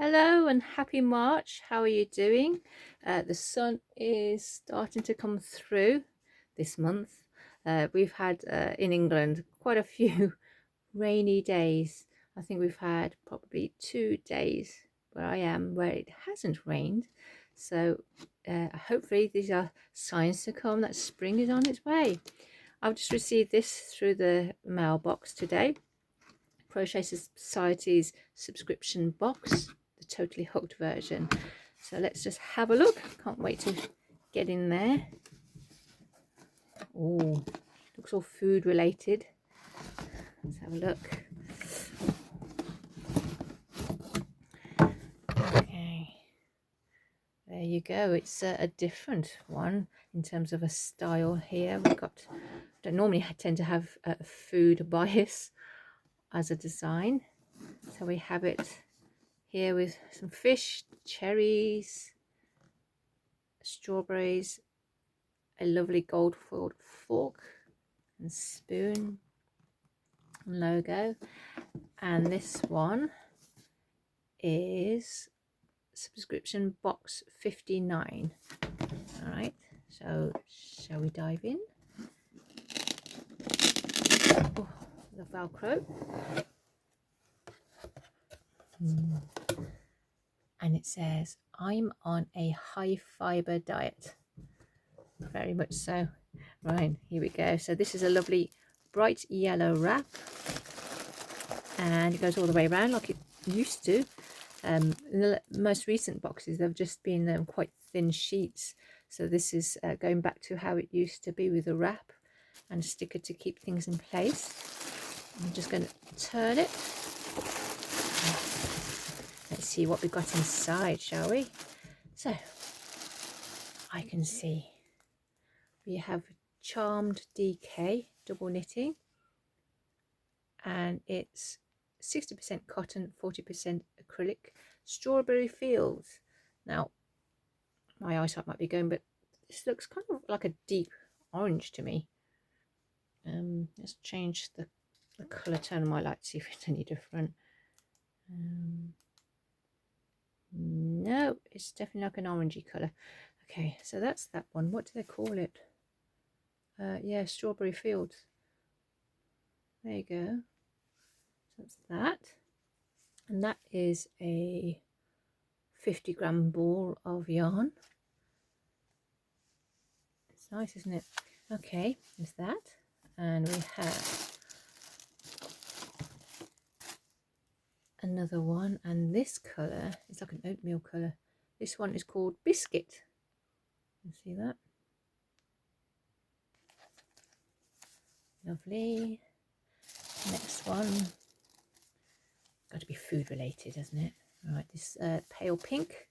Hello and happy March. How are you doing? The sun is starting to come through this month. We've had in England quite a few rainy days. I think we've had probably 2 days where I am where it hasn't rained. So hopefully these are signs to come that spring is on its way. I've just received this through the mailbox today. Crochet Society's subscription box, the totally hooked version. So let's just have a look. Can't wait to get in there. Oh, looks all food related. Let's have a look. Okay, there you go. It's a different one in terms of a style here. We've got, I don't normally tend to have a food bias as a design. So we have it here with some fish, cherries, strawberries, a lovely gold foiled fork and spoon and logo. And this one is subscription box 59. All right, so shall we dive in? Oh, the Velcro. And it says, I'm on a high fiber diet. Very much so. Right, here we go. So this is a lovely bright yellow wrap, and it goes all the way around like it used to. In the most recent boxes, they've just been quite thin sheets. So this is going back to how it used to be with a wrap and a sticker to keep things in place. I'm just going to turn it. Let's see what we've got inside, shall we? So I can see we have Charmed DK double knitting, and it's 60% cotton, 40% acrylic, strawberry fields. Now my eyesight might be going, but this looks kind of like a deep orange to me. Let's change the colour tone of my light, see if it's any different. No, it's definitely like an orangey colour. Okay, so that's that one. What do they call it? Yeah, strawberry fields. There you go. So that's that. And that is a 50-gram ball of yarn. It's nice, isn't it? Okay, there's that. And we have another one, and this colour is like an oatmeal colour. This one is called Biscuit. You see that? Lovely. Next one. Got to be food related, hasn't it? Right, this pale pink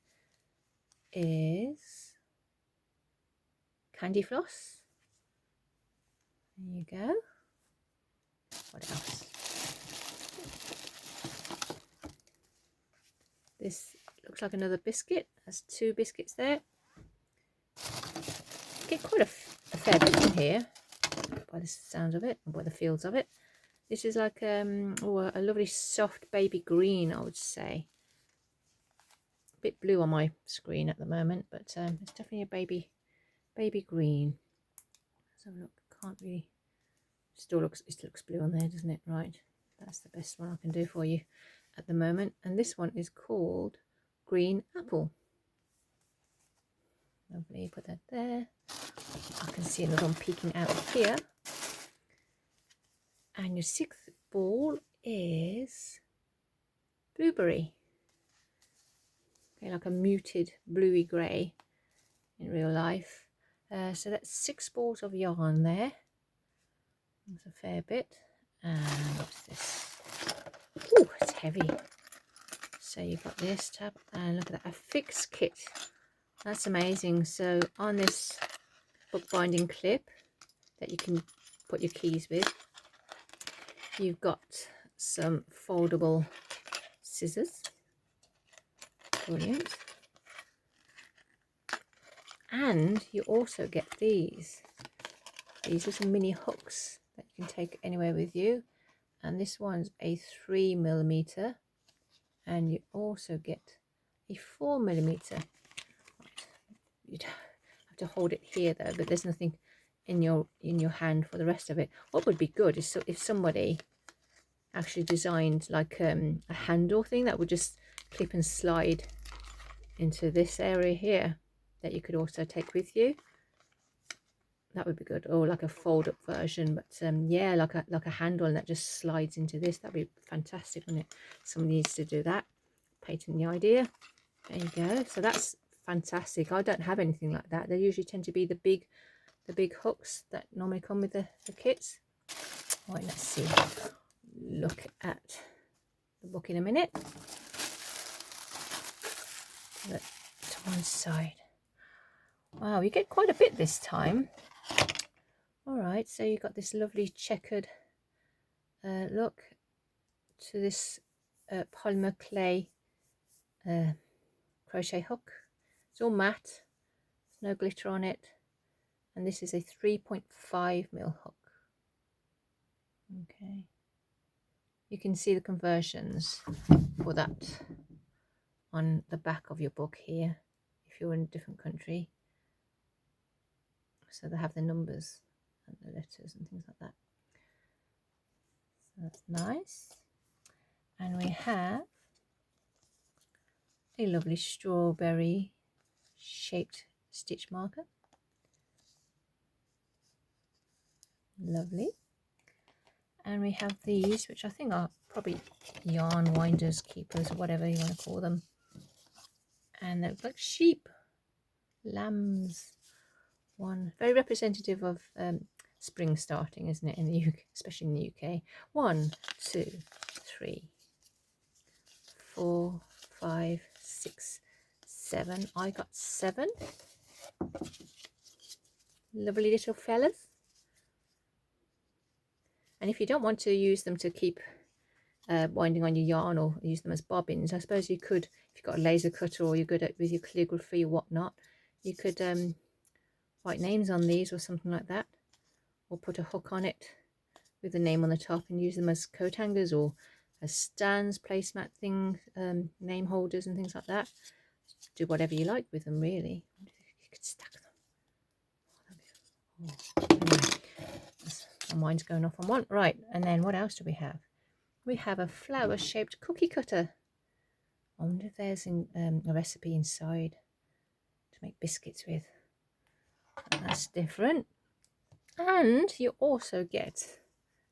is candy floss. There you go. What else? This looks like another biscuit. There's 2 biscuits there. Get quite a fair bit in here by the sound of it, or by the feels of it. This is like a lovely soft baby green, I would say. A bit blue on my screen at the moment, but it's definitely a baby green. So look, can't really. It looks blue on there, doesn't it? Right, that's the best one I can do for you at the moment. And this one is called Green Apple. Lovely, put that there. I can see another one peeking out here. And your 6th ball is blueberry. Okay, like a muted bluey grey in real life. So that's 6 balls of yarn there. That's a fair bit. And what's this? Oh, it's heavy. So you've got this tab, and look at that, a fix kit. That's amazing. So on this bookbinding clip that you can put your keys with, you've got some foldable scissors. Brilliant. And you also get these little mini hooks that you can take anywhere with you. And this one's a 3mm, and you also get a 4mm. You'd have to hold it here though, but there's nothing in your hand for the rest of it. What would be good is if somebody actually designed like a handle thing that would just clip and slide into this area here that you could also take with you. That would be good. Or like a fold-up version, but yeah, like a handle, and that just slides into this. That'd be fantastic, wouldn't it? Somebody needs to do that. Patent the idea. There you go. So that's fantastic. I don't have anything like that. They usually tend to be the big hooks that normally come with the kits. Right, let's see. Look at the book in a minute. Look to one side. Wow, you get quite a bit this time. All right, so you've got this lovely checkered look to this polymer clay crochet hook. It's all matte, no glitter on it, and this is a 3.5mm hook. Okay, you can see the conversions for that on the back of your book here if you're in a different country. So they have the numbers and the letters and things like that. So that's nice. And we have a lovely strawberry shaped stitch marker. Lovely. And we have these, which I think are probably yarn winders, keepers, or whatever you want to call them. And they look like sheep, lambs. One very representative of spring starting, isn't it, in the UK, especially in the UK. 1, 2, 3, 4, 5, 6, 7. I got 7 lovely little fellas. And if you don't want to use them to keep winding on your yarn or use them as bobbins, I suppose you could, if you've got a laser cutter or you're good at with your calligraphy or whatnot, you could write names on these or something like that, or put a hook on it with the name on the top and use them as coat hangers or as stands, placemat things, name holders and things like that. Do whatever you like with them, really. You could stack them. My mind's going off on one. Right, and then what else do we have? We have a flower shaped cookie cutter. I wonder if there's a recipe inside to make biscuits with. That's different. And you also get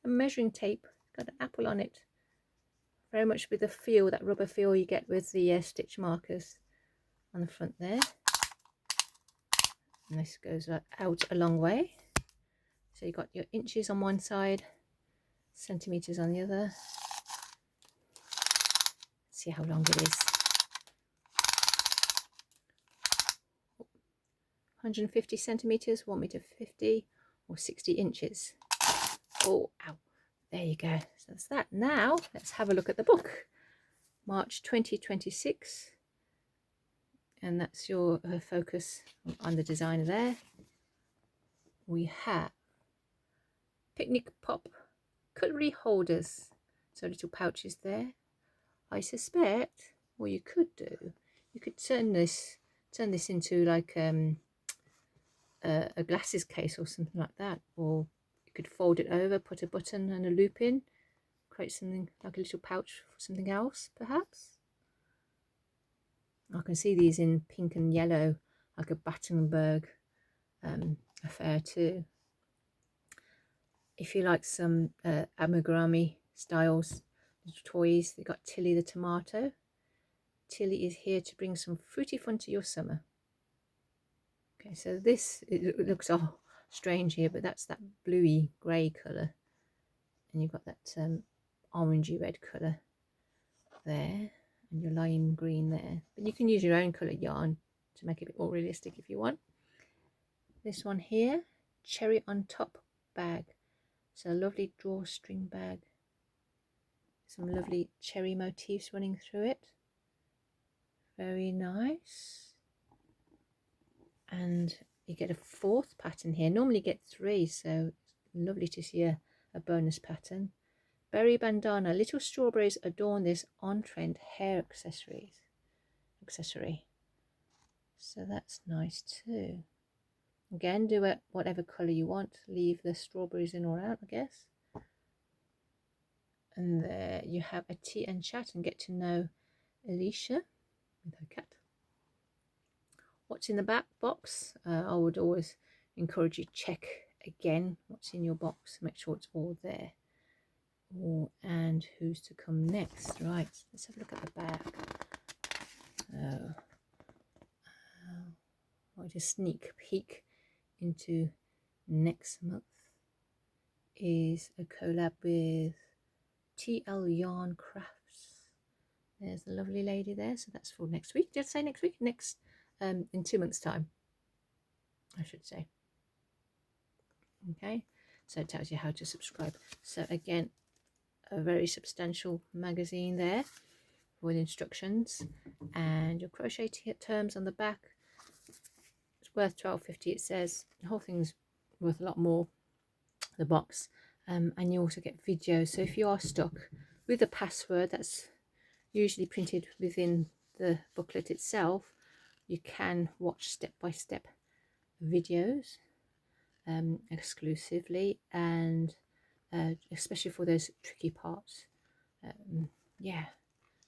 a measuring tape, got an apple on it, very much with the feel, that rubber feel you get with the stitch markers on the front there. And this goes out a long way. So you've got your inches on one side, centimeters on the other. Let's see how long it is. 150 centimeters, 1 meter 50, or 60 inches. Oh, ow. There you go. So that's that. Now let's have a look at the book. March 2026. And that's your focus on the designer there. We have picnic pop cutlery holders. So little pouches there. I suspect what you could do, you could turn this into like a glasses case or something like that, or you could fold it over, put a button and a loop in, create something like a little pouch for something else perhaps. I can see these in pink and yellow, like a Battenberg affair too. If you like some amigurumi styles, little toys, you've got Tilly the tomato. Tilly is here to bring some fruity fun to your summer. Okay, so this, it looks all strange here, but that's that bluey grey colour. And you've got that orangey red colour there, and your lime green there. But you can use your own coloured yarn to make it a bit more realistic if you want. This one here, cherry on top bag. So a lovely drawstring bag. Some lovely cherry motifs running through it. Very nice. And you get a 4th pattern here. Normally you get 3, so lovely to see a bonus pattern. Berry bandana. Little strawberries adorn this on-trend hair accessories. accessory. So that's nice too. Again, do it whatever colour you want. Leave the strawberries in or out, I guess. And there you have a tea and chat and get to know Alicia with her cat. What's in the back box? I would always encourage you to check again what's in your box. Make sure it's all there. Oh, and who's to come next? Right, let's have a look at the back. I'll just sneak peek into next month. Is a collab with TL Yarn Crafts. There's the lovely lady there. So that's for next week. Did I say next week? Next, in 2 months' time, I should say. Okay, so it tells you how to subscribe. So again, a very substantial magazine there with instructions and your crochet terms on the back. It's worth $12.50. It says the whole thing's worth a lot more, the box, and you also get videos. So if you are stuck with the password that's usually printed within the booklet itself, you can watch step-by-step videos exclusively, and especially for those tricky parts. Yeah,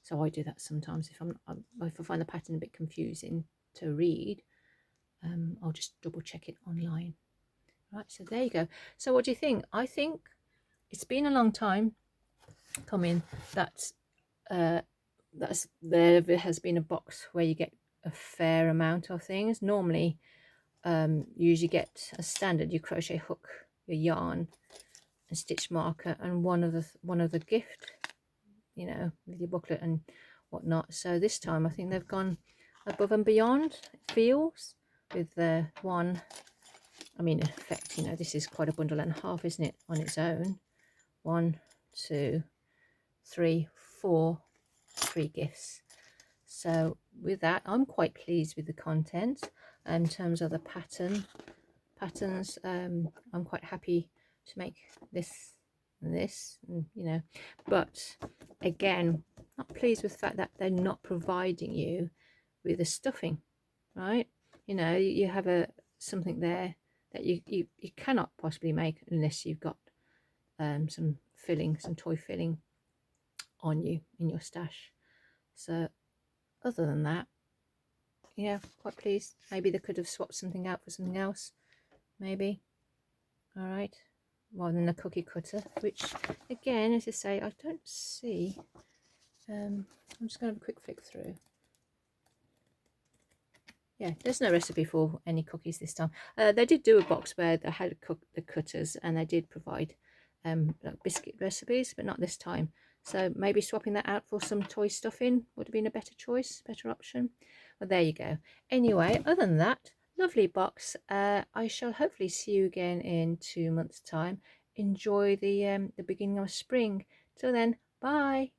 so I do that sometimes if I find the pattern a bit confusing to read. I'll just double check it online. Right, so there you go. So what do you think? I think it's been a long time coming that there has been a box where you get a fair amount of things. Normally you usually get a standard, your crochet hook, your yarn and stitch marker, and one of the gift, you know, with your booklet and whatnot. So this time I think they've gone above and beyond, it feels, with the one. I mean, in effect, you know, this is quite a bundle and a half, isn't it, on its own? 1, 2, 3, 4, 3 gifts. So with that, I'm quite pleased with the content. In terms of the patterns, I'm quite happy to make this and this, and you know, but again, not pleased with the fact that they're not providing you with the stuffing, right? You know, you have something there that you cannot possibly make unless you've got some filling, some toy filling on you in your stash. So other than that, yeah, quite pleased. Maybe they could have swapped something out for something else, maybe. All right, rather than a cookie cutter, which again, as I say, I don't see. I'm just going to have a quick flick through. Yeah, there's no recipe for any cookies this time. They did do a box where they had the cutters, and they did provide like biscuit recipes, but not this time. So maybe swapping that out for some toy stuffing would have been a better choice, better option. Well, there you go. Anyway, other than that, lovely box. I shall hopefully see you again in 2 months' time. Enjoy the beginning of spring. Till then, bye.